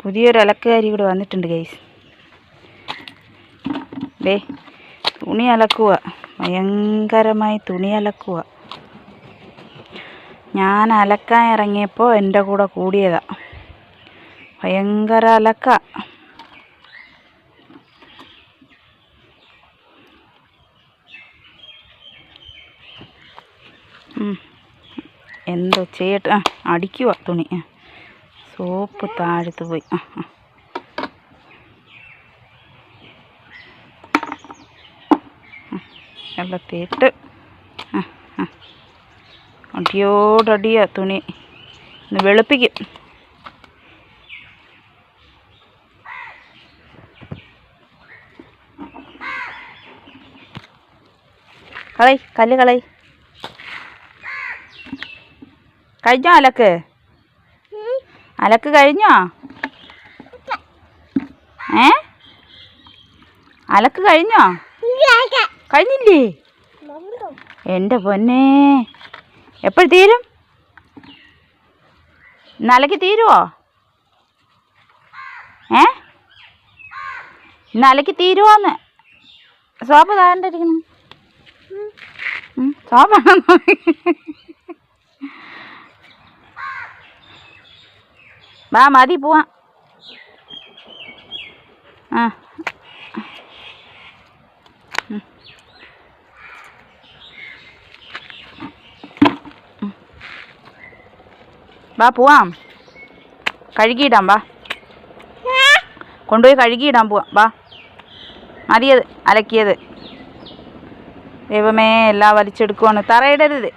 പുതിയൊരു അലക്കുകാരി ഇവിടെ വന്നിട്ടുണ്ട് ഗൈസ്. ദേ തുണി അലക്കുക, ഭയങ്കരമായി തുണി അലക്കുക. ഞാൻ അലക്കാൻ ഇറങ്ങിയപ്പോൾ എൻ്റെ കൂടെ കൂടിയതാ. ഭയങ്കര അലക്ക. എന്തോ ചെയ്യട്ടെ. അടിക്കുക തുണി. സോപ്പ് താഴത്ത് പോയി. വെള്ളത്തിട്ട് അടിയോടടിയാ തുണി. ഒന്ന് വെളുപ്പിക്കും. കളയി, കല്ല് കളയി. കഴിഞ്ഞോ അലക്ക്? അലക്ക് കഴിഞ്ഞോ? അലക്ക് കഴിഞ്ഞോ? കഴിഞ്ഞില്ലേ? എൻ്റെ പൊന്നേ, എപ്പോഴും തീരും? ഇന്ന് അലക്കി തീരുവോ? ഇന്ന് അലക്കി തീരുവോന്ന്? സോപ്പ് താണ്ടിരിക്കണം. സോപ്പാണോ? വാ, മതി, പോവാം. വാ, പോവാം. കഴുകിയിടാം. വാ, കൊണ്ടുപോയി കഴുകിയിടാൻ പോവാം. വാ, മതിയത് അലക്കിയത്. ദൈവമേ, എല്ലാം വലിച്ചെടുക്കുവാണ്. തറയിടരുത്.